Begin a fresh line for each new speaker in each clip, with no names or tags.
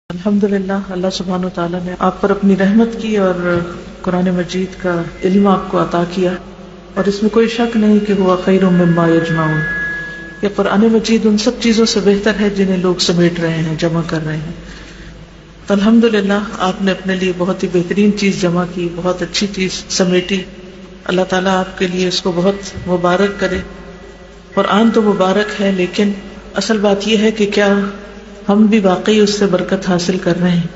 الحمدللہ اللہ سبحانہ و تعالیٰ نے آپ پر اپنی رحمت کی اور قرآن مجید کا علم آپ کو عطا کیا، اور اس میں کوئی شک نہیں کہ ہوا خیر مما یجمعون، یہ قرآن مجید ان سب چیزوں سے بہتر ہے جنہیں لوگ سمیٹ رہے ہیں، جمع کر رہے ہیں۔ تو الحمدللہ آپ نے اپنے لیے بہت ہی بہترین چیز جمع کی، بہت اچھی چیز سمیٹی۔ اللہ تعالیٰ آپ کے لیے اس کو بہت مبارک کرے۔ قرآن تو مبارک ہے، لیکن اصل بات یہ ہے کہ کیا ہم بھی واقعی اس سے برکت حاصل کر رہے ہیں؟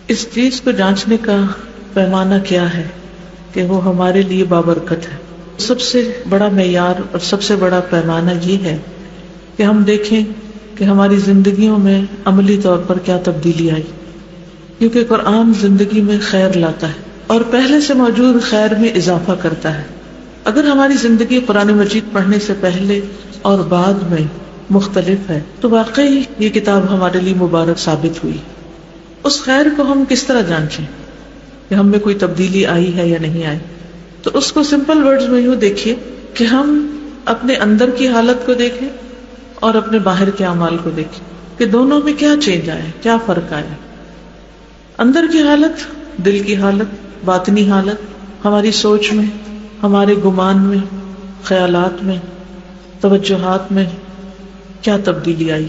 اس چیز کو جانچنے کا پیمانہ کیا ہے کہ وہ ہمارے لیے بابرکت ہے؟ سب سے بڑا معیار اور سب سے بڑا پیمانہ یہ ہے کہ ہم دیکھیں کہ ہماری زندگیوں میں عملی طور پر کیا تبدیلی آئی، کیونکہ قرآن زندگی میں خیر لاتا ہے اور پہلے سے موجود خیر میں اضافہ کرتا ہے۔ اگر ہماری زندگی قرآن مجید پڑھنے سے پہلے اور بعد میں مختلف ہے تو واقعی یہ کتاب ہمارے لیے مبارک ثابت ہوئی۔ اس خیر کو ہم کس طرح جانچیں کہ ہم میں کوئی تبدیلی آئی ہے یا نہیں آئی؟ تو اس کو سمپل ورڈز میں یوں دیکھیے کہ ہم اپنے اندر کی حالت کو دیکھیں اور اپنے باہر کے اعمال کو دیکھیں کہ دونوں میں کیا چینج آیا، کیا فرق آیا۔ اندر کی حالت، دل کی حالت، باطنی حالت، ہماری سوچ میں، ہمارے گمان میں، خیالات میں، توجہات میں کیا تبدیلی آئی،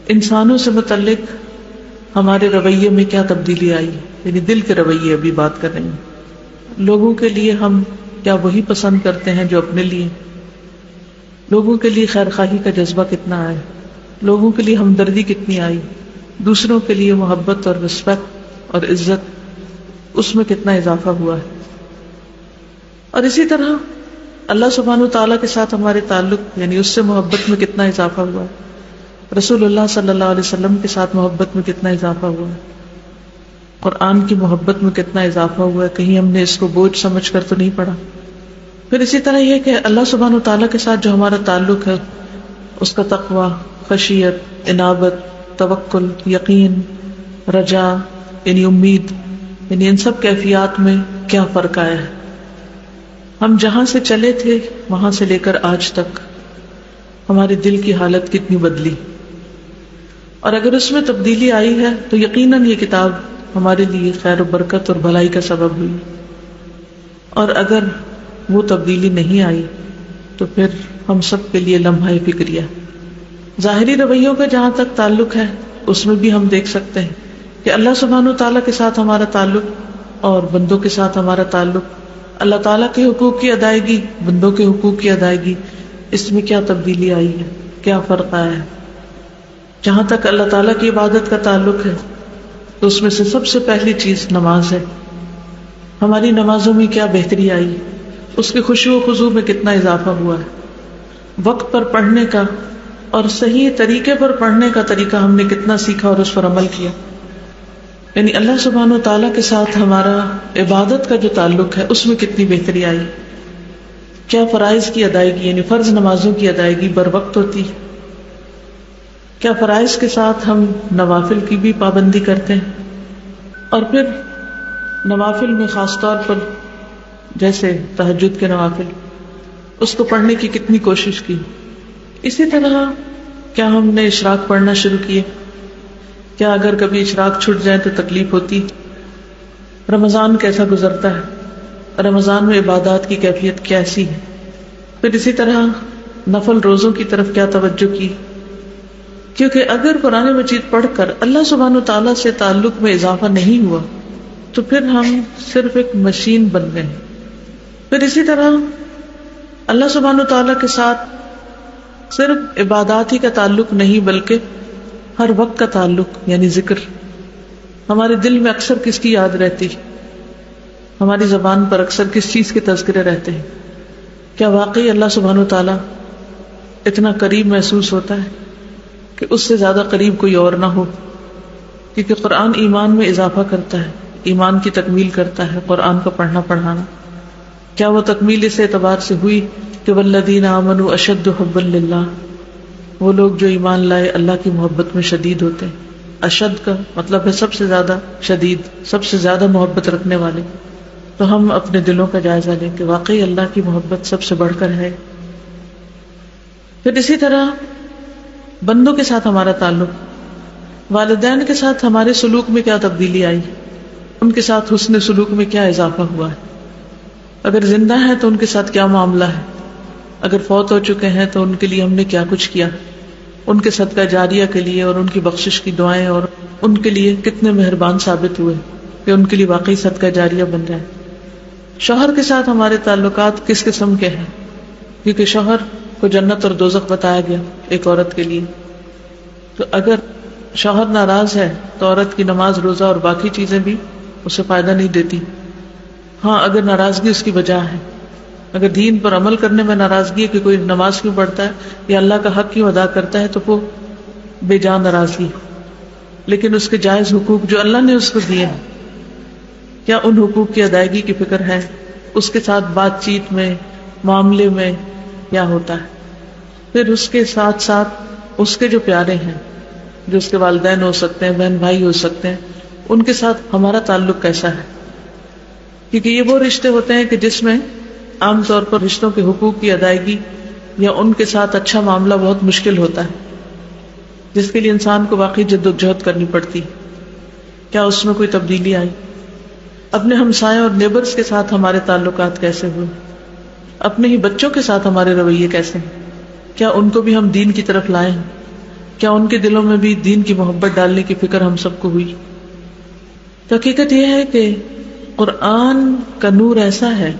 انسانوں سے متعلق ہمارے رویے میں کیا تبدیلی آئی، یعنی دل کے رویے ابھی بات کر رہے ہیں۔ لوگوں کے لیے ہم کیا وہی پسند کرتے ہیں جو اپنے لیے؟ لوگوں کے لیے خیر خواہی کا جذبہ کتنا آیا، لوگوں کے لیے ہمدردی کتنی آئی، دوسروں کے لیے محبت اور رسپیکٹ اور عزت، اس میں کتنا اضافہ ہوا ہے۔ اور اسی طرح اللہ سبحانہ وتعالیٰ کے ساتھ ہمارے تعلق، یعنی اس سے محبت میں کتنا اضافہ ہوا ہے، رسول اللہ صلی اللہ علیہ وسلم کے ساتھ محبت میں کتنا اضافہ ہوا ہے، قرآن کی محبت میں کتنا اضافہ ہوا ہے، کہیں ہم نے اس کو بوجھ سمجھ کر تو نہیں پڑھا۔ پھر اسی طرح یہ کہ اللہ سبحانہ وتعالیٰ کے ساتھ جو ہمارا تعلق ہے، اس کا تقوی، خشیت، انابت، توکل، یقین، رجا، یعنی امید، یعنی ان سب کیفیات میں کیا فرق آیا ہے۔ ہم جہاں سے چلے تھے وہاں سے لے کر آج تک ہمارے دل کی حالت کتنی بدلی، اور اگر اس میں تبدیلی آئی ہے تو یقیناً یہ کتاب ہمارے لیے خیر و برکت اور بھلائی کا سبب ہوئی، اور اگر وہ تبدیلی نہیں آئی تو پھر ہم سب کے لیے لمحہ فکریہ۔ ظاہری رویوں کا جہاں تک تعلق ہے اس میں بھی ہم دیکھ سکتے ہیں کہ اللہ سبحانہ وتعالیٰ کے ساتھ ہمارا تعلق اور بندوں کے ساتھ ہمارا تعلق، اللہ تعالیٰ کے حقوق کی ادائیگی، بندوں کے حقوق کی ادائیگی، اس میں کیا تبدیلی آئی ہے، کیا فرق آیا ہے۔ جہاں تک اللہ تعالیٰ کی عبادت کا تعلق ہے تو اس میں سے سب سے پہلی چیز نماز ہے۔ ہماری نمازوں میں کیا بہتری آئی، اس کے خشوع و خضوع میں کتنا اضافہ ہوا ہے، وقت پر پڑھنے کا اور صحیح طریقے پر پڑھنے کا طریقہ ہم نے کتنا سیکھا اور اس پر عمل کیا۔ یعنی اللہ سبحانہ وتعالیٰ کے ساتھ ہمارا عبادت کا جو تعلق ہے اس میں کتنی بہتری آئی، کیا فرائض کی ادائیگی، یعنی فرض نمازوں کی ادائیگی بر وقت ہوتی، کیا فرائض کے ساتھ ہم نوافل کی بھی پابندی کرتے ہیں، اور پھر نوافل میں خاص طور پر جیسے تہجد کے نوافل، اس کو پڑھنے کی کتنی کوشش کی۔ اسی طرح کیا ہم نے اشراق پڑھنا شروع کیے، کیا اگر کبھی اشراق چھٹ جائے تو تکلیف ہوتی؟ رمضان کیسا گزرتا ہے، رمضان میں عبادات کی کیفیت کیسی ہے؟ پھر اسی طرح نفل روزوں کی طرف کیا توجہ کی؟ کیونکہ اگر قرآن مجید پڑھ کر اللہ سبحانہ وتعالیٰ سے تعلق میں اضافہ نہیں ہوا تو پھر ہم صرف ایک مشین بن گئے۔ پھر اسی طرح اللہ سبحانہ وتعالیٰ کے ساتھ صرف عبادات ہی کا تعلق نہیں بلکہ ہر وقت کا تعلق، یعنی ذکر۔ ہمارے دل میں اکثر کس کی یاد رہتی، ہماری زبان پر اکثر کس چیز کے تذکرے رہتے ہیں؟ کیا واقعی اللہ سبحانہ وتعالیٰ اتنا قریب محسوس ہوتا ہے کہ اس سے زیادہ قریب کوئی اور نہ ہو؟ کیونکہ قرآن ایمان میں اضافہ کرتا ہے، ایمان کی تکمیل کرتا ہے قرآن کا پڑھنا پڑھانا۔ کیا وہ تکمیل اس اعتبار سے ہوئی کہ والذین آمنوا اشد حبا للہ، وہ لوگ جو ایمان لائے اللہ کی محبت میں شدید ہوتے ہیں۔ اشد کا مطلب ہے سب سے زیادہ شدید، سب سے زیادہ محبت رکھنے والے۔ تو ہم اپنے دلوں کا جائزہ لیں کہ واقعی اللہ کی محبت سب سے بڑھ کر ہے۔ پھر اسی طرح بندوں کے ساتھ ہمارا تعلق، والدین کے ساتھ ہمارے سلوک میں کیا تبدیلی آئی، ان کے ساتھ حسن سلوک میں کیا اضافہ ہوا ہے، اگر زندہ ہیں تو ان کے ساتھ کیا معاملہ ہے، اگر فوت ہو چکے ہیں تو ان کے لیے ہم نے کیا کچھ کیا، ان کے صدقہ جاریہ کے لیے اور ان کی بخشش کی دعائیں، اور ان کے لیے کتنے مہربان ثابت ہوئے کہ ان کے لیے واقعی صدقہ جاریہ بن جائے۔ شوہر کے ساتھ ہمارے تعلقات کس قسم کے ہیں، کیونکہ شوہر کو جنت اور دوزخ بتایا گیا ایک عورت کے لیے، تو اگر شوہر ناراض ہے تو عورت کی نماز روزہ اور باقی چیزیں بھی اسے فائدہ نہیں دیتی، ہاں اگر ناراضگی اس کی وجہ ہے، اگر دین پر عمل کرنے میں ناراضگی ہے کہ کوئی نماز کیوں پڑھتا ہے یا اللہ کا حق کیوں ادا کرتا ہے تو وہ بے جان ناراضگی، لیکن اس کے جائز حقوق جو اللہ نے اس کو دیے ہیں، کیا ان حقوق کی ادائیگی کی فکر ہے، اس کے ساتھ بات چیت میں، معاملے میں کیا ہوتا ہے، پھر اس کے ساتھ ساتھ اس کے جو پیارے ہیں، جو اس کے والدین ہو سکتے ہیں، بہن بھائی ہو سکتے ہیں، ان کے ساتھ ہمارا تعلق کیسا ہے، کیونکہ یہ وہ رشتے ہوتے ہیں کہ جس میں عام طور پر رشتوں کے حقوق کی ادائیگی یا ان کے ساتھ اچھا معاملہ بہت مشکل ہوتا ہے، جس کے لیے انسان کو واقعی جد و جہد کرنی پڑتی۔ کیا اس میں کوئی تبدیلی آئی؟ اپنے ہمسایوں اور نیبرز کے ساتھ ہمارے تعلقات کیسے ہوئے، اپنے ہی بچوں کے ساتھ ہمارے رویے کیسے ہیں، کیا ان کو بھی ہم دین کی طرف لائیں، کیا ان کے دلوں میں بھی دین کی محبت ڈالنے کی فکر ہم سب کو ہوئی۔ تو حقیقت یہ ہے کہ قرآن کا نور ایسا ہے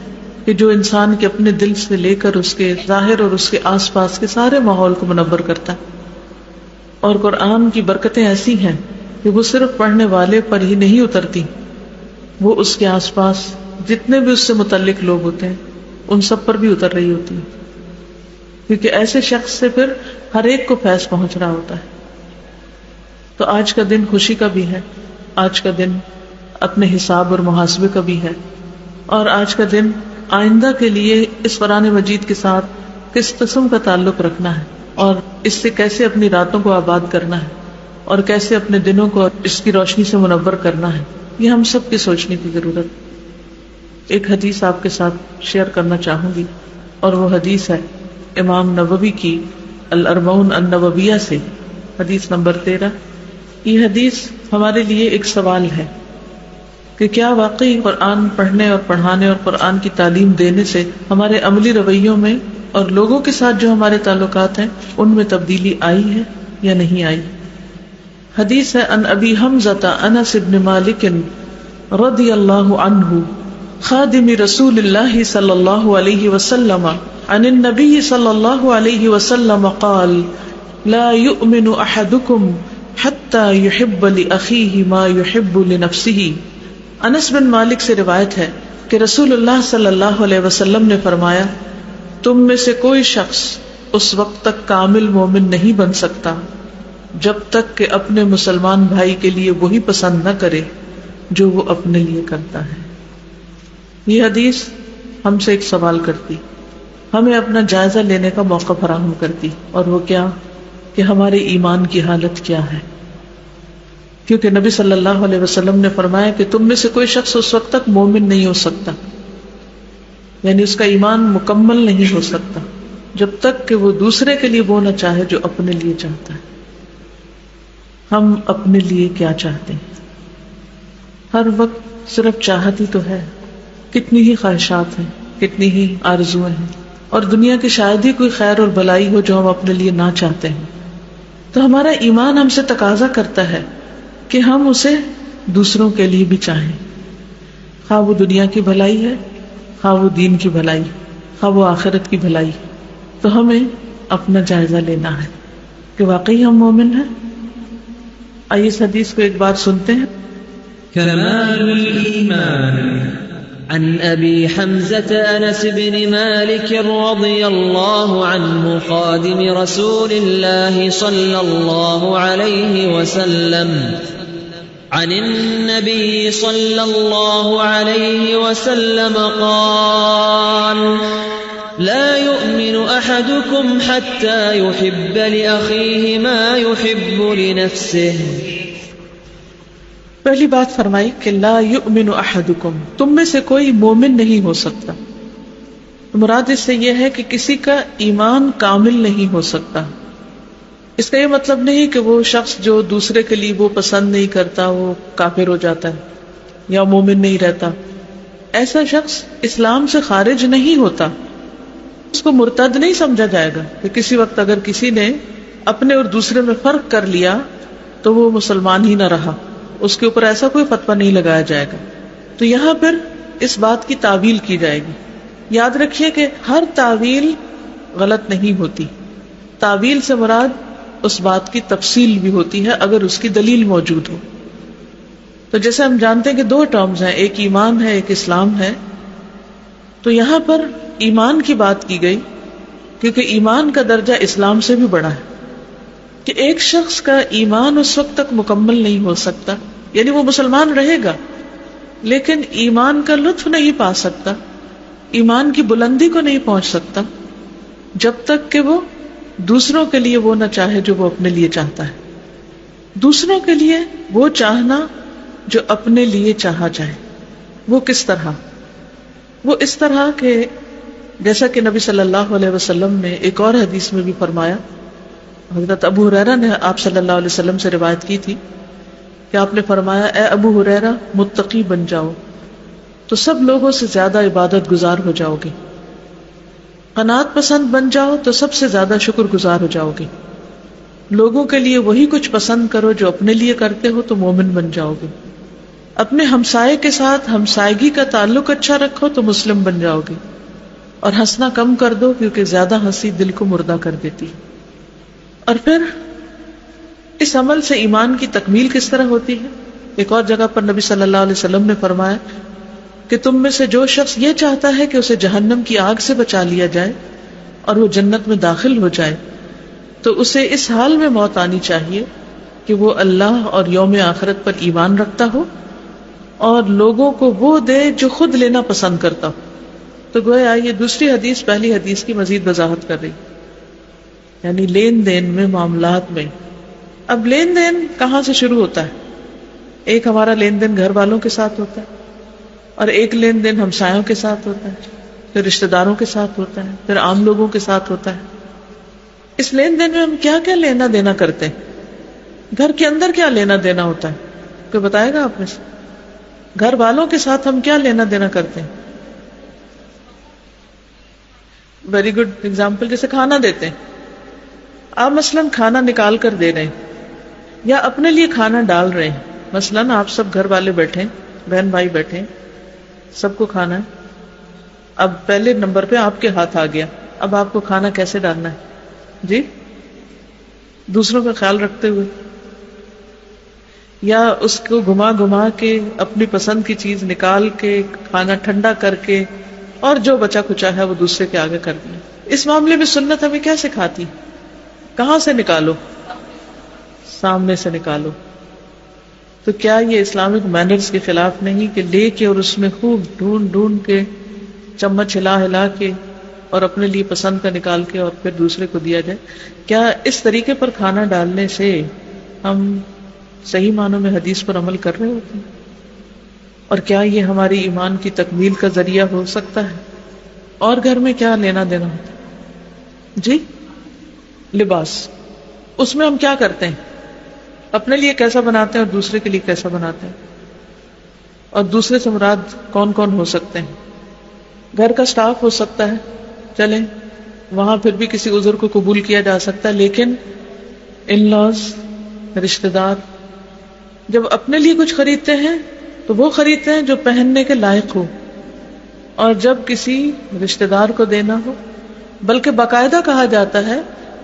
کہ جو انسان کے اپنے دل سے لے کر اس کے ظاہر اور اس کے آس پاس کے سارے ماحول کو منور کرتا ہے، اور قرآن کی برکتیں ایسی ہیں کہ وہ صرف پڑھنے والے پر ہی نہیں اترتی، وہ اس کے آس پاس جتنے بھی اس سے متعلق لوگ ہوتے ہیں ان سب پر بھی اتر رہی ہوتی ہے، کیونکہ ایسے شخص سے پھر ہر ایک کو فیض پہنچ رہا ہوتا ہے۔ تو آج کا دن خوشی کا بھی ہے، آج کا دن اپنے حساب اور محاسبے کا بھی ہے، اور آج کا دن آئندہ کے لیے اس قرآن مجید کے ساتھ کس قسم کا تعلق رکھنا ہے، اور اس سے کیسے اپنی راتوں کو آباد کرنا ہے، اور کیسے اپنے دنوں کو اس کی روشنی سے منور کرنا ہے، یہ ہم سب کی سوچنے کی ضرورت۔ ایک حدیث آپ کے ساتھ شیئر کرنا چاہوں گی، اور وہ حدیث ہے امام نووی کی الاربعون النوویہ سے، حدیث نمبر 13۔ یہ حدیث ہمارے لیے ایک سوال ہے کہ کیا واقعی قرآن پڑھنے اور پڑھانے اور قرآن کی تعلیم دینے سے ہمارے عملی رویوں میں اور لوگوں کے ساتھ جو ہمارے تعلقات ہیں ان میں تبدیلی آئی ہے یا نہیں آئی۔ حدیث ہے ان ابی حمزہ انس بن مالک رضی اللہ عنہ خادم رسول اللہ صلی اللہ علیہ وسلم عن النبی صلی اللہ علیہ وسلم قال لا يؤمن احدکم حتی يحب لأخیہ ما يحب لنفسہ۔ انس بن مالک سے روایت ہے کہ رسول اللہ صلی اللہ علیہ وسلم نے فرمایا، تم میں سے کوئی شخص اس وقت تک کامل مومن نہیں بن سکتا جب تک کہ اپنے مسلمان بھائی کے لیے وہی پسند نہ کرے جو وہ اپنے لیے کرتا ہے۔ یہ حدیث ہم سے ایک سوال کرتی، ہمیں اپنا جائزہ لینے کا موقع فراہم کرتی، اور وہ کیا کہ ہمارے ایمان کی حالت کیا ہے، کیونکہ نبی صلی اللہ علیہ وسلم نے فرمایا کہ تم میں سے کوئی شخص اس وقت تک مومن نہیں ہو سکتا، یعنی اس کا ایمان مکمل نہیں ہو سکتا جب تک کہ وہ دوسرے کے لیے وہ نہ چاہے جو اپنے لیے چاہتا ہے۔ ہم اپنے لیے کیا چاہتے ہیں؟ ہر وقت صرف چاہت ہی تو ہے، کتنی ہی خواہشات ہیں، کتنی ہی آرزویں ہیں، اور دنیا کی شاید ہی کوئی خیر اور بھلائی ہو جو ہم اپنے لیے نہ چاہتے ہیں۔ تو ہمارا ایمان ہم سے تقاضا کرتا ہے کہ ہم اسے دوسروں کے لیے بھی چاہیں، خواہ وہ دنیا کی بھلائی ہے، خواہ وہ دین کی بھلائی، خواہ وہ آخرت کی بھلائی۔ تو ہمیں اپنا جائزہ لینا ہے کہ واقعی ہم مومن ہیں۔ آئیے اس حدیث کو ایک بار سنتے ہیں۔
کمال الایمان عن ابی حمزة انس بن مالک رضی اللہ عنہ خادم رسول اللہ صلی اللہ علیہ وسلم عن النبي صلى الله عليه وسلم قال لا يؤمن أحدكم حتى يحب لأخيه ما يحب لنفسه۔
پہلی بات فرمائی کہ لا يؤمن أحدكم، تم میں سے کوئی مومن نہیں ہو سکتا۔ مراد اس سے یہ ہے کہ کسی کا ایمان کامل نہیں ہو سکتا، اس کا یہ مطلب نہیں کہ وہ شخص جو دوسرے کے لیے وہ پسند نہیں کرتا وہ کافر ہو جاتا ہے یا مومن نہیں رہتا. ایسا شخص اسلام سے خارج نہیں ہوتا، اس کو مرتد نہیں سمجھا جائے گا کہ کسی وقت اگر کسی نے اپنے اور دوسرے میں فرق کر لیا تو وہ مسلمان ہی نہ رہا، اس کے اوپر ایسا کوئی فتویٰ نہیں لگایا جائے گا. تو یہاں پھر اس بات کی تعویل کی جائے گی. یاد رکھیے کہ ہر تعویل غلط نہیں ہوتی. تعویل سے مراد اس بات کی تفصیل بھی ہوتی ہے اگر اس کی دلیل موجود ہو. تو جیسے ہم جانتے ہیں کہ دو ٹرمز ہیں، ایک ایمان ہے ایک اسلام ہے. تو یہاں پر ایمان کی بات کی گئی کیونکہ ایمان کا درجہ اسلام سے بھی بڑا ہے، کہ ایک شخص کا ایمان اس وقت تک مکمل نہیں ہو سکتا، یعنی وہ مسلمان رہے گا لیکن ایمان کا لطف نہیں پا سکتا، ایمان کی بلندی کو نہیں پہنچ سکتا جب تک کہ وہ دوسروں کے لیے وہ نہ چاہے جو وہ اپنے لیے چاہتا ہے. دوسروں کے لیے وہ چاہنا جو اپنے لیے چاہا جائے. وہ کس طرح؟ وہ اس طرح کہ جیسا کہ نبی صلی اللہ علیہ وسلم نے ایک اور حدیث میں بھی فرمایا، حضرت ابو ہریرہ نے آپ صلی اللہ علیہ وسلم سے روایت کی تھی کہ آپ نے فرمایا، اے ابو ہریرہ متقی بن جاؤ تو سب لوگوں سے زیادہ عبادت گزار ہو جاؤ گے. قناعت پسند بن جاؤ تو سب سے زیادہ شکر گزار ہو جاؤ گے. لوگوں کے لیے وہی کچھ پسند کرو جو اپنے لیے کرتے ہو تو مومن بن جاؤ گے. اپنے ہمسائے کے ساتھ ہمسائیگی کا تعلق اچھا رکھو تو مسلم بن جاؤ گے. اور ہنسنا کم کر دو کیونکہ زیادہ ہنسی دل کو مردہ کر دیتی. اور پھر اس عمل سے ایمان کی تکمیل کس طرح ہوتی ہے؟ ایک اور جگہ پر نبی صلی اللہ علیہ وسلم نے فرمایا کہ تم میں سے جو شخص یہ چاہتا ہے کہ اسے جہنم کی آگ سے بچا لیا جائے اور وہ جنت میں داخل ہو جائے تو اسے اس حال میں موت آنی چاہیے کہ وہ اللہ اور یوم آخرت پر ایمان رکھتا ہو اور لوگوں کو وہ دے جو خود لینا پسند کرتا ہو. تو گویا یہ دوسری حدیث پہلی حدیث کی مزید وضاحت کر رہی، یعنی لین دین میں، معاملات میں. اب لین دین کہاں سے شروع ہوتا ہے؟ ایک ہمارا لین دین گھر والوں کے ساتھ ہوتا ہے اور ایک لین دین ہمسایوں کے ساتھ ہوتا ہے، پھر رشتہ داروں کے ساتھ ہوتا ہے، پھر عام لوگوں کے ساتھ ہوتا ہے. اس لین دین میں ہم کیا کیا لینا دینا کرتے ہیں؟ گھر کے اندر کیا لینا دینا ہوتا ہے؟ کوئی بتائے گا آپ میں سے؟ گھر والوں کے ساتھ ہم کیا لینا دینا کرتے ہیں؟ ویری گڈ ایگزامپل، جیسے کھانا دیتے ہیں. آپ مثلاً کھانا نکال کر دے رہے ہیں یا اپنے لیے کھانا ڈال رہے ہیں. مثلاً آپ سب گھر والے بیٹھے، بہن بھائی بیٹھے، سب کو کھانا ہے. اب پہلے نمبر پہ آپ کے ہاتھ آ گیا، اب آپ کو کھانا کیسے ڈالنا ہے؟ جی، دوسروں کا خیال رکھتے ہوئے یا اس کو گھما گھما کے اپنی پسند کی چیز نکال کے کھانا ٹھنڈا کر کے اور جو بچا کچا ہے وہ دوسرے کے آگے کر دیا. اس معاملے میں سنت ہمیں کیا سکھاتی؟ کہاں سے نکالو؟ سامنے سے نکالو. تو کیا یہ اسلامک مینرز کے خلاف نہیں کہ لے کے اور اس میں خوب ڈھونڈ ڈھونڈ کے چمچ ہلا ہلا کے اور اپنے لیے پسند کا نکال کے اور پھر دوسرے کو دیا جائے؟ کیا اس طریقے پر کھانا ڈالنے سے ہم صحیح معنوں میں حدیث پر عمل کر رہے ہوتے ہیں؟ اور کیا یہ ہماری ایمان کی تکمیل کا ذریعہ ہو سکتا ہے؟ اور گھر میں کیا لینا دینا ہوتا ہے؟ جی، لباس. اس میں ہم کیا کرتے ہیں؟ اپنے لیے کیسا بناتے ہیں اور دوسرے کے لیے کیسا بناتے ہیں؟ اور دوسرے سے مراد کون کون ہو سکتے ہیں؟ گھر کا سٹاف ہو سکتا ہے، چلیں وہاں پھر بھی کسی عذر کو قبول کیا جا سکتا ہے، لیکن ان لاز، رشتہ دار جب اپنے لیے کچھ خریدتے ہیں تو وہ خریدتے ہیں جو پہننے کے لائق ہو، اور جب کسی رشتہ دار کو دینا ہو، بلکہ باقاعدہ کہا جاتا ہے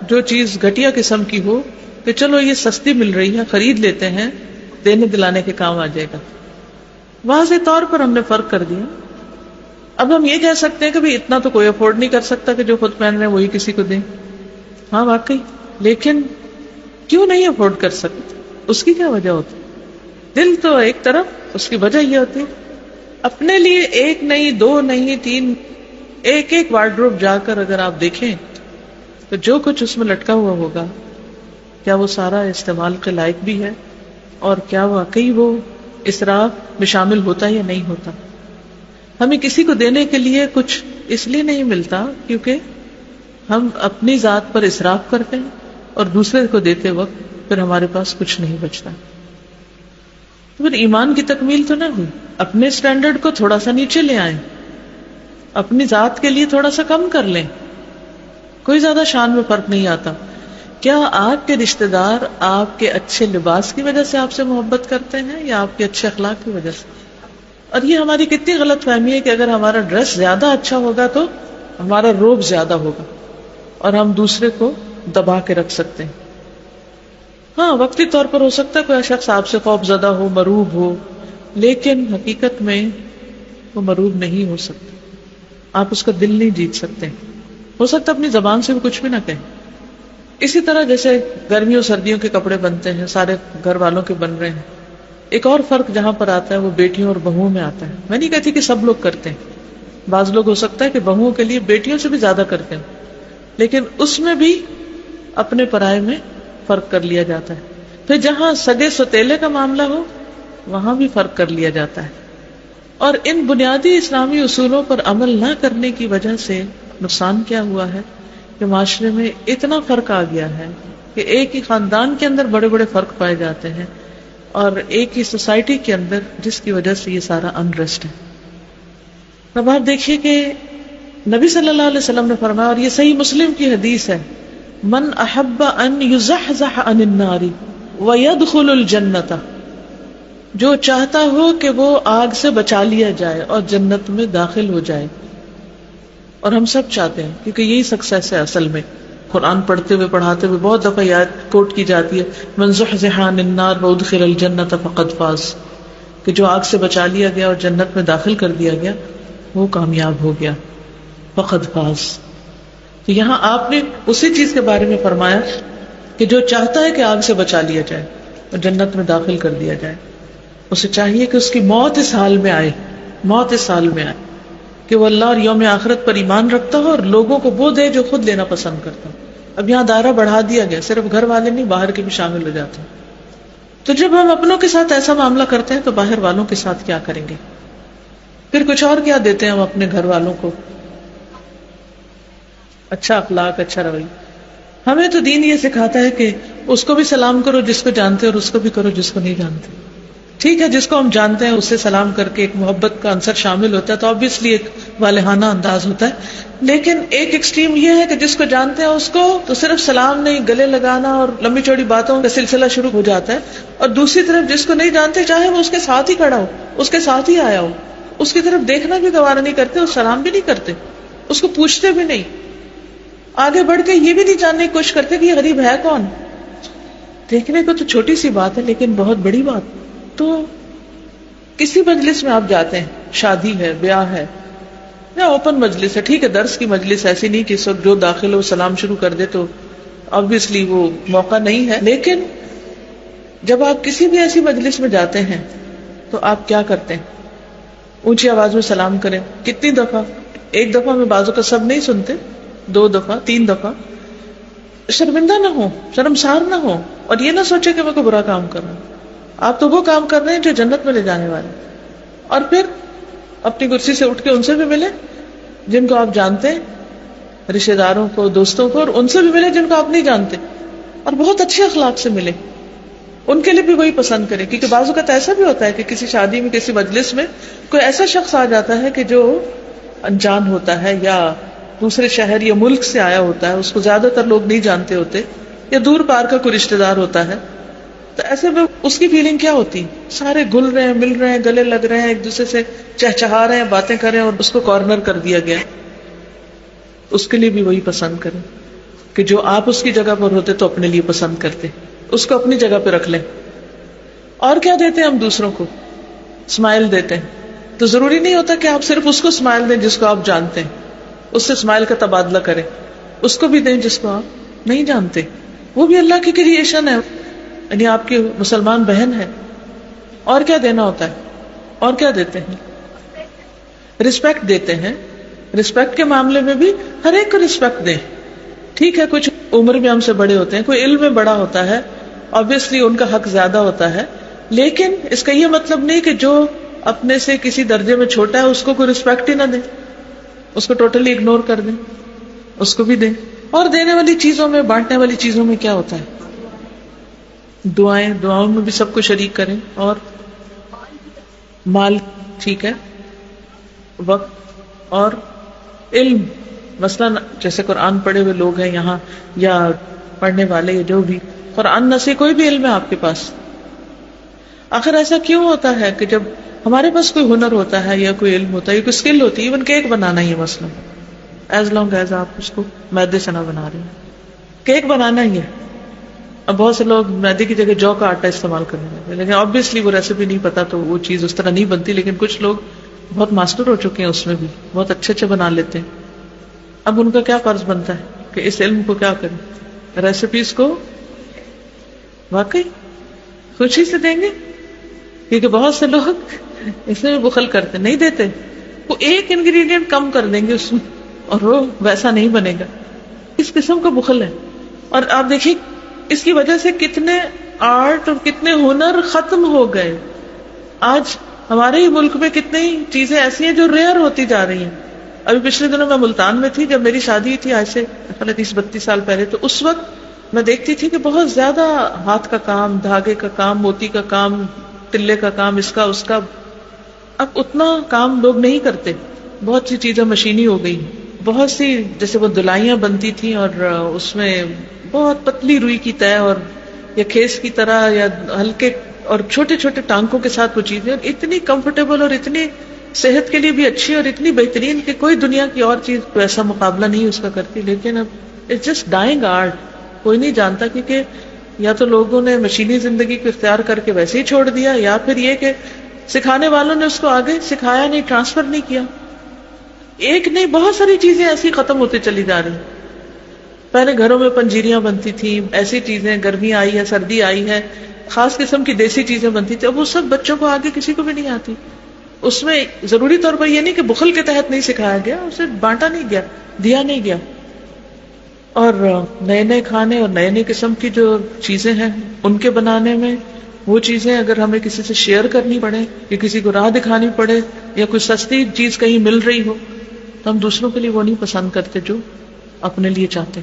جو چیز گھٹیا قسم کی ہو کہ چلو یہ سستی مل رہی ہے خرید لیتے ہیں، دینے دلانے کے کام آ جائے گا. واضح طور پر ہم نے فرق کر دیا. اب ہم یہ کہہ سکتے ہیں کہ بھئی اتنا تو کوئی افورڈ نہیں کر سکتا کہ جو خود پہن رہے ہیں وہی کسی کو دیں. ہاں واقعی، لیکن کیوں نہیں افورڈ کر سکتے؟ اس کی کیا وجہ ہوتی؟ دل تو ایک طرف، اس کی وجہ یہ ہوتی اپنے لیے ایک نہیں، دو نہیں، تین، ایک ایک وارڈروب جا کر اگر آپ دیکھیں تو جو کچھ اس میں لٹکا ہوا ہوگا کیا وہ سارا استعمال کے لائق بھی ہے، اور کیا واقعی وہ اسراف میں شامل ہوتا ہے یا نہیں ہوتا؟ ہمیں کسی کو دینے کے لیے کچھ اس لیے نہیں ملتا کیونکہ ہم اپنی ذات پر اسراف کرتے ہیں، اور دوسرے کو دیتے وقت پھر ہمارے پاس کچھ نہیں بچتا. تو پھر ایمان کی تکمیل تو نہ ہوئی. اپنے سٹینڈرڈ کو تھوڑا سا نیچے لے آئیں, اپنی ذات کے لیے تھوڑا سا کم کر لیں, کوئی زیادہ شان میں فرق نہیں آتا. کیا آپ کے رشتہ دار آپ کے اچھے لباس کی وجہ سے آپ سے محبت کرتے ہیں یا آپ کے اچھے اخلاق کی وجہ سے؟ اور یہ ہماری کتنی غلط فہمی ہے کہ اگر ہمارا ڈریس زیادہ اچھا ہوگا تو ہمارا روب زیادہ ہوگا اور ہم دوسرے کو دبا کے رکھ سکتے ہیں. ہاں وقتی طور پر ہو سکتا ہے کوئی شخص آپ سے خوف زدہ ہو, مروب ہو, لیکن حقیقت میں وہ مروب نہیں ہو سکتا. آپ اس کا دل نہیں جیت سکتے. ہو سکتا اپنی زبان سے بھی کچھ بھی نہ کہیں. اسی طرح جیسے گرمیوں سردیوں کے کپڑے بنتے ہیں, سارے گھر والوں کے بن رہے ہیں. ایک اور فرق جہاں پر آتا ہے وہ بیٹیوں اور بہوؤں میں آتا ہے. میں نہیں کہتی کہ سب لوگ کرتے ہیں, بعض لوگ ہو سکتا ہے کہ بہوؤں کے لیے بیٹیوں سے بھی زیادہ کرتے ہیں, لیکن اس میں بھی اپنے پرائے میں فرق کر لیا جاتا ہے. پھر جہاں سگے ستیلے کا معاملہ ہو وہاں بھی فرق کر لیا جاتا ہے. اور ان بنیادی اسلامی اصولوں پر عمل نہ کرنے کی وجہ سے نقصان کیا ہوا ہے کہ معاشرے میں اتنا فرق آ گیا ہے کہ ایک ہی خاندان کے اندر بڑے بڑے فرق پائے جاتے ہیں اور ایک ہی سوسائٹی کے اندر, جس کی وجہ سے یہ سارا انریسٹ ہے. اب آپ دیکھیے کہ نبی صلی اللہ علیہ وسلم نے فرمایا, اور یہ صحیح مسلم کی حدیث ہے, من احب ان یزحزح عن النار ویدخل الجنۃ, جو چاہتا ہو کہ وہ آگ سے بچا لیا جائے اور جنت میں داخل ہو جائے. اور ہم سب چاہتے ہیں کیونکہ یہی سکسیس ہے اصل میں. قرآن پڑھتے ہوئے پڑھاتے ہوئے بہت دفعہ یاد کوٹ کی جاتی ہے, من زحزح عن النار وادخل الجنۃ فقد فاز, کہ جو آگ سے بچا لیا گیا اور جنت میں داخل کر دیا گیا وہ کامیاب ہو گیا, فقد فاز. تو یہاں آپ نے اسی چیز کے بارے میں فرمایا کہ جو چاہتا ہے کہ آگ سے بچا لیا جائے اور جنت میں داخل کر دیا جائے, اسے چاہیے کہ اس کی موت اس حال میں آئے, موت اس حال میں آئے کہ وہ اللہ اور یوم آخرت پر ایمان رکھتا ہو اور لوگوں کو وہ دے جو خود لینا پسند کرتا ہو. اب یہاں دائرہ بڑھا دیا گیا, صرف گھر والے نہیں باہر کے بھی شامل ہو جاتے ہیں. تو جب ہم اپنوں کے ساتھ ایسا معاملہ کرتے ہیں تو باہر والوں کے ساتھ کیا کریں گے؟ پھر کچھ اور کیا دیتے ہیں ہم اپنے گھر والوں کو؟ اچھا اخلاق, اچھا رویہ. ہمیں تو دین یہ سکھاتا ہے کہ اس کو بھی سلام کرو جس کو جانتے اور اس کو بھی کرو جس کو نہیں جانتے. ٹھیک ہے, جس کو ہم جانتے ہیں اس سے سلام کر کے ایک محبت کا عنصر شامل ہوتا ہے تو obviously ایک والہانہ انداز ہوتا ہے. لیکن ایک ایکسٹریم یہ ہے کہ جس کو جانتے ہیں اس کو تو صرف سلام نہیں, گلے لگانا اور لمبی چوڑی باتوں کا سلسلہ شروع ہو جاتا ہے. اور دوسری طرف جس کو نہیں جانتے, چاہے وہ اس کے ساتھ ہی کھڑا ہو, اس کے ساتھ ہی آیا ہو, اس کی طرف دیکھنا بھی گوارا نہیں کرتے اور سلام بھی نہیں کرتے, اس کو پوچھتے بھی نہیں, آگے بڑھ کے یہ بھی نہیں جاننے کی کوشش کرتے کہ یہ غریب ہے کون. دیکھنے کو تو چھوٹی سی بات ہے لیکن بہت بڑی بات. تو کسی مجلس میں آپ جاتے ہیں, شادی ہے, بیاہ ہے یا اوپن مجلس ہے, ٹھیک ہے درس کی مجلس ایسی نہیں کہ اس وقت جو داخل ہو سلام شروع کر دے, تو obviously وہ موقع نہیں ہے. لیکن جب آپ کسی بھی ایسی مجلس میں جاتے ہیں تو آپ کیا کرتے ہیں؟ اونچی آواز میں سلام کریں. کتنی دفعہ؟ ایک دفعہ میں بازو کا سب نہیں سنتے, 2 دفعہ 3 دفعہ. شرمندہ نہ ہو, شرمسار نہ ہو, اور یہ نہ سوچے کہ میں کوئی برا کام کر رہا ہوں. آپ تو وہ کام کر رہے ہیں جو جنت میں لے جانے والے. اور پھر اپنی کرسی سے اٹھ کے ان سے بھی ملے جن کو آپ جانتے ہیں, رشتہ داروں کو, دوستوں کو, اور ان سے بھی ملے جن کو آپ نہیں جانتے, اور بہت اچھے اخلاق سے ملے. ان کے لیے بھی وہی پسند کریں, کیونکہ بعض اوقات ایسا بھی ہوتا ہے کہ کسی شادی میں, کسی مجلس میں کوئی ایسا شخص آ جاتا ہے کہ جو انجان ہوتا ہے یا دوسرے شہر یا ملک سے آیا ہوتا ہے, اس کو زیادہ تر لوگ نہیں جانتے ہوتے, یا دور پار کا کوئی رشتہ دار ہوتا ہے. تو ایسے میں اس کی فیلنگ کیا ہوتی؟ سارے گل رہے ہیں, مل رہے ہیں, گلے لگ رہے ہیں, ایک دوسرے سے چہچہا رہے ہیں, باتیں کر رہے ہیں, اور اس کو کارنر کر دیا گیا. اس کے لیے بھی وہی پسند کریں کہ جو آپ اس کی جگہ پر ہوتے تو اپنے لیے پسند کرتے, اس کو اپنی جگہ پہ رکھ لیں. اور کیا دیتے ہیں ہم دوسروں کو؟ اسمائل دیتے ہیں. تو ضروری نہیں ہوتا کہ آپ صرف اس کو اسمائل دیں جس کو آپ جانتے ہیں, اس سے اسمائل کا تبادلہ کریں. اس کو بھی دیں جس کو آپ نہیں جانتے, وہ بھی اللہ کی کریشن ہے, یعنی آپ کی مسلمان بہن ہے. اور کیا دینا ہوتا ہے؟ اور کیا دیتے ہیں؟ رسپیکٹ دیتے ہیں. رسپیکٹ کے معاملے میں بھی ہر ایک کو رسپیکٹ دیں. ٹھیک ہے کچھ عمر میں ہم سے بڑے ہوتے ہیں, کوئی علم میں بڑا ہوتا ہے, obviously ان کا حق زیادہ ہوتا ہے, لیکن اس کا یہ مطلب نہیں کہ جو اپنے سے کسی درجے میں چھوٹا ہے اس کو کوئی رسپیکٹ ہی نہ دیں, اس کو ٹوٹلی اگنور کر دیں. اس کو بھی دیں. اور دینے والی چیزوں میں، بانٹنے والی چیزوں میں کیا ہوتا ہے؟ دعاؤں میں بھی سب کو شریک کریں، اور مال، ٹھیک ہے، وقت اور علم، مثلا جیسے قرآن پڑھے ہوئے لوگ ہیں یہاں، یا پڑھنے والے، یا جو بھی قرآن نہ سے کوئی بھی علم ہے آپ کے پاس. آخر ایسا کیوں ہوتا ہے کہ جب ہمارے پاس کوئی ہنر ہوتا ہے یا کوئی علم ہوتا ہے یا کوئی اسکل ہوتی ہے، ایون کیک بنانا ہی ہے مثلا، ایز لانگ ایز آپ اس کو میدے سے نہ بنا رہے ہیں، کیک بنانا ہی ہے. اب بہت سے لوگ میدے کی جگہ جو کا آٹا استعمال کرنے لگے، لیکن آبویسلی وہ ریسیپی نہیں پتا تو وہ چیز اس طرح نہیں بنتی. لیکن کچھ لوگ بہت ماسٹر ہو چکے ہیں اس میں بھی، بہت اچھے اچھے بنا لیتے ہیں. اب ان کا کیا فرض بنتا ہے کہ اس علم کو کیا کریں، ریسیپیز کو واقعی خوشی سے دیں گے، کیونکہ بہت سے لوگ اس میں بخل کرتے، نہیں دیتے، وہ ایک انگریڈینٹ کم کر دیں گے اس میں اور وہ ویسا نہیں بنے گا. اس قسم کا بخل ہے. اور آپ دیکھیں اس کی وجہ سے کتنے آرٹ اور کتنے ہنر ختم ہو گئے. آج ہمارے ہی ملک میں کتنی چیزیں ایسی ہیں جو ریئر ہوتی جا رہی ہیں. ابھی پچھلے دنوں میں ملتان میں تھی، جب میری شادی تھی آج سے 30-32 سال پہلے، تو اس وقت میں دیکھتی تھی کہ بہت زیادہ ہاتھ کا کام، دھاگے کا کام، موتی کا کام، تلے کا کام، اس کا اس کا. اب اتنا کام لوگ نہیں کرتے، بہت سی چیزیں مشینی ہو گئی. بہت سی جیسے وہ دلائیاں بنتی تھیں اور اس میں بہت پتلی روئی کی تہ اور یا کھیس کی طرح یا ہلکے اور چھوٹے چھوٹے ٹانکوں کے ساتھ وہ چیزیں اتنی کمفرٹیبل اور اتنی صحت کے لیے بھی اچھی اور اتنی بہترین کہ کوئی دنیا کی اور چیز کو ایسا مقابلہ نہیں اس کا کرتی. لیکن اب اٹس جسٹ ڈائنگ آرٹ، کوئی نہیں جانتا، کیونکہ یا تو لوگوں نے مشینی زندگی کو اختیار کر کے ویسے ہی چھوڑ دیا، یا پھر یہ کہ سکھانے والوں نے اس کو آگے سکھایا نہیں، ٹرانسفر نہیں کیا. ایک نہیں، بہت ساری چیزیں ایسی ختم ہوتی چلی جا رہی. پہلے گھروں میں پنجیریاں بنتی تھی، ایسی چیزیں، گرمی آئی ہے، سردی آئی ہے، خاص قسم کی دیسی چیزیں بنتی تھی. اب وہ سب بچوں کو آگے کسی کو بھی نہیں آتی. اس میں ضروری طور پر یہ نہیں کہ بخل کے تحت نہیں سکھایا گیا، اسے بانٹا نہیں گیا، دیا نہیں گیا. اور نئے نئے کھانے اور نئے نئے قسم کی جو چیزیں ہیں ان کے بنانے میں، وہ چیزیں اگر ہمیں کسی سے شیئر کرنی پڑے یا کسی کو راہ دکھانی پڑے یا کوئی سستی چیز کہیں مل رہی ہو، تو ہم دوسروں کے لیے وہ نہیں پسند کرتے جو اپنے لیے چاہتے.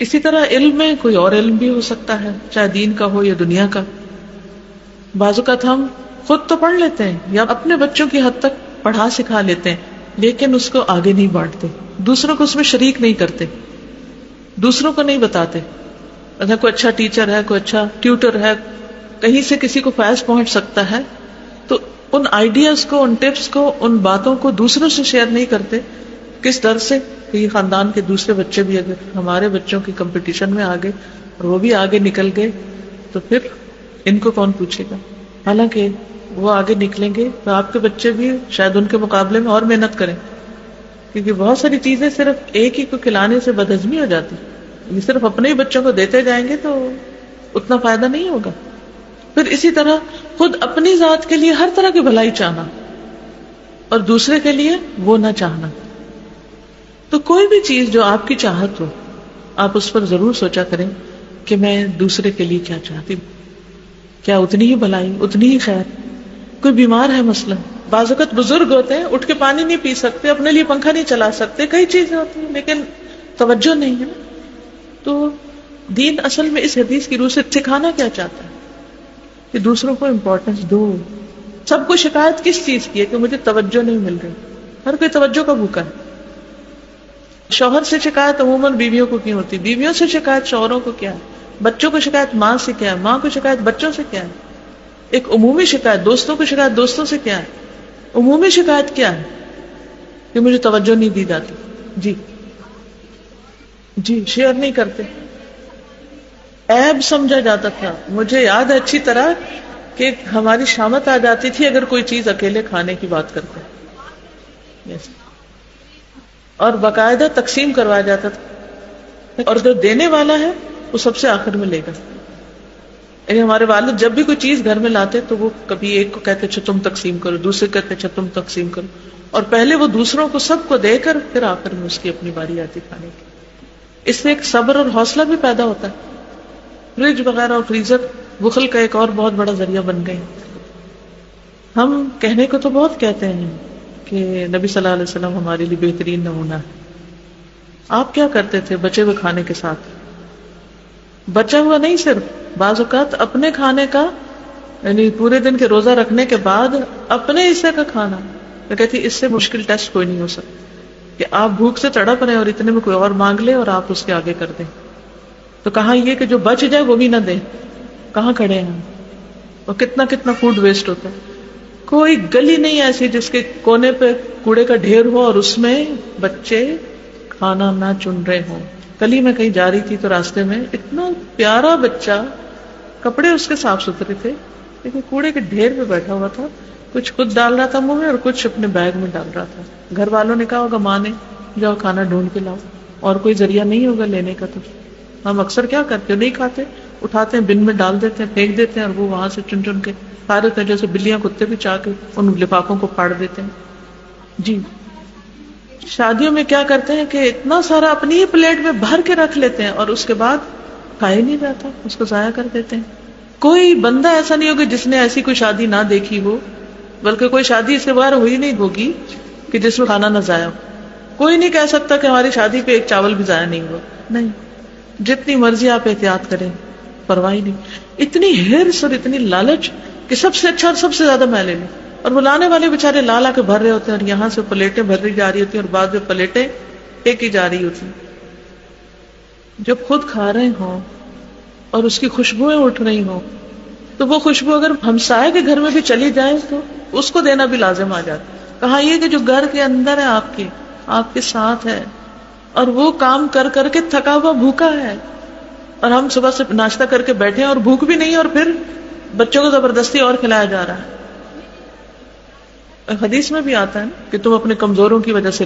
اسی طرح علم میں کوئی اور علم بھی ہو سکتا ہے، چاہے دین کا ہو یا دنیا کا. بعض اوقات ہم خود تو پڑھ لیتے ہیں یا اپنے بچوں کی حد تک پڑھا سکھا لیتے ہیں، لیکن اس کو آگے نہیں بانٹتے، دوسروں کو اس میں شریک نہیں کرتے، دوسروں کو نہیں بتاتے. اگر کوئی اچھا ٹیچر ہے، کوئی اچھا ٹیوٹر ہے، کہیں سے کسی کو فیض پہنچ سکتا ہے، تو ان آئیڈیاز کو، ان ٹپس کو، ان باتوں کو دوسروں سے شیئر نہیں کرتے. کس ڈر سے کہ یہ خاندان کے دوسرے بچے بھی اگر ہمارے بچوں کی کمپٹیشن میں آگے اور وہ بھی آگے نکل گئے تو پھر ان کو کون پوچھے گا. حالانکہ وہ آگے نکلیں گے تو آپ کے بچے بھی شاید ان کے مقابلے میں اور محنت کریں، کیونکہ بہت ساری چیزیں صرف ایک ہی کو کھلانے سے بدہضمی ہو جاتی. یہ صرف اپنے ہی بچوں کو دیتے جائیں گے تو اتنا فائدہ نہیں ہوگا. پھر اسی طرح خود اپنی ذات کے لیے ہر طرح کی بھلائی چاہنا اور دوسرے کے لیے وہ نہ چاہنا. تو کوئی بھی چیز جو آپ کی چاہت ہو، آپ اس پر ضرور سوچا کریں کہ میں دوسرے کے لیے کیا چاہتی ہوں، کیا اتنی ہی بھلائی، اتنی ہی خیر. کوئی بیمار ہے مثلا، بعض اوقات بزرگ ہوتے ہیں، اٹھ کے پانی نہیں پی سکتے، اپنے لیے پنکھا نہیں چلا سکتے، کئی چیزیں ہوتی ہیں لیکن توجہ نہیں ہے. تو دین اصل میں اس حدیث کی روح سے سکھانا کیا چاہتا ہے کہ دوسروں کو امپورٹنس دو. سب کو شکایت کس چیز کی ہے کہ مجھے توجہ نہیں مل رہی. ہر کوئی توجہ کا بھوکا ہے. شوہر سے شکایت عموماً بیویوں کو کیوں ہوتی، بیویوں سے شکایت شوہروں کو کیا ہے، بچوں کو شکایت ماں سے کیا ہے، ماں کو شکایت بچوں سے کیا ہے. ایک عمومی شکایت، دوستوں کو شکایت دوستوں سے کیا ہے. عمومی شکایت کیا ہے کہ مجھے توجہ نہیں دی جاتی. جی شیئر نہیں کرتے. عیب سمجھا جاتا تھا. مجھے یاد ہے اچھی طرح کہ ہماری شامت آ جاتی تھی اگر کوئی چیز اکیلے کھانے کی بات کرتے، اور باقاعدہ تقسیم کروایا جاتا تھا، اور جو دینے والا ہے وہ سب سے آخر میں لے گا. یعنی ہمارے والد جب بھی کوئی چیز گھر میں لاتے تو وہ کبھی ایک کو کہتے اچھا تم تقسیم کرو، دوسرے کہتے اچھا تم تقسیم کرو، اور پہلے وہ دوسروں کو سب کو دے کر پھر آخر میں اس کی اپنی باری آتی کھانے کی. اس سے ایک صبر اور حوصلہ بھی پیدا ہوتا ہے. فریج وغیرہ اور فریزر بخل کا ایک اور بہت بڑا ذریعہ بن گئے. ہم کہنے کو تو بہت کہتے ہیں کہ نبی صلی اللہ علیہ وسلم ہمارے لیے بہترین نمونہ ہے، آپ کیا کرتے تھے بچے ہوئے کھانے کے ساتھ؟ بچا ہوا نہیں، صرف بعض اوقات اپنے کھانے کا، یعنی پورے دن کے روزہ رکھنے کے بعد اپنے حصے کا کھانا. میں کہتی اس سے مشکل ٹیسٹ کوئی نہیں ہو سکتا کہ آپ بھوک سے تڑپ رہے اور اتنے میں کوئی اور مانگ لے اور آپ اس کے آگے کر دیں. تو کہاں یہ کہ جو بچ جائے وہ بھی نہ دیں، کہاں کھڑے ہیں. اور کتنا کتنا فوڈ ویسٹ ہوتا ہے. کوئی گلی نہیں ایسی جس کے کونے پہ کوڑے کا ڈھیر ہو اور اس میں بچے کھانا نہ چن رہے ہوں. کل ہی میں کہیں جا رہی تھی تو راستے میں اتنا پیارا بچہ، کپڑے اس کے صاف ستھرے تھے لیکن کوڑے کے ڈھیر پہ بیٹھا ہوا تھا، کچھ خود ڈال رہا تھا منہ میں اور کچھ اپنے بیگ میں ڈال رہا تھا. گھر والوں نے کہا ہوگا، ماں نے، جاؤ کھانا ڈھونڈ کے لاؤ، اور کوئی ذریعہ نہیں ہوگا لینے کا. تو ہم اکثر کیا کرتے، نہیں کھاتے، اٹھاتے ہیں، بن میں ڈال دیتے ہیں، پھینک دیتے ہیں، اور وہ وہاں سے چن چن کے کھا رہے ہیں جیسے بلیاں کتے بھی چاہ کے ان لفافوں کو پھاڑ دیتے ہیں. جی شادیوں میں کیا کرتے ہیں کہ اتنا سارا اپنی ہی پلیٹ میں بھر کے رکھ لیتے ہیں اور اس کے بعد کھا ہی نہیں جاتا، اس کو ضائع کر دیتے ہیں. کوئی بندہ ایسا نہیں ہوگا جس نے ایسی کوئی شادی نہ دیکھی ہو، بلکہ کوئی شادی اس کے بغیر ہوئی نہیں ہوگی کہ جس میں کھانا نہ ضائع ہو. کوئی نہیں کہہ سکتا کہ ہماری شادی پہ ایک چاول بھی ضائع نہیں ہوا. نہیں، جتنی مرضی آپ احتیاط کریں، پرواہ نہیں. اتنی ہرس اور اتنی لالچ کہ سب سے اچھا اور سب سے زیادہ میں لے لوں، اور بلانے والے بےچارے لا لا کے بھر رہے ہوتے ہیں اور یہاں سے پلیٹیں بھر رہی جا رہی ہوتی ہیں اور بعد میں پلیٹیں ایک ہی جا رہی ہوتی ہیں. جب خود کھا رہے ہوں اور اس کی خوشبوئیں اٹھ رہی ہوں تو وہ خوشبو اگر ہمسائے کے گھر میں بھی چلی جائے تو اس کو دینا بھی لازم آ جاتا. کہا یہ کہ جو گھر کے اندر ہے، آپ کے ساتھ ہے، اور وہ کام کر کر کے تھکا ہوا بھوکا ہے، اور ہم صبح سے ناشتہ کر کے بیٹھے ہیں اور بھوک بھی نہیں، اور پھر بچوں کو زبردستی اور کھلایا جا رہا ہے. حدیث میں بھی آتا ہے نا کہ تم اپنے کمزوروں کی وجہ سے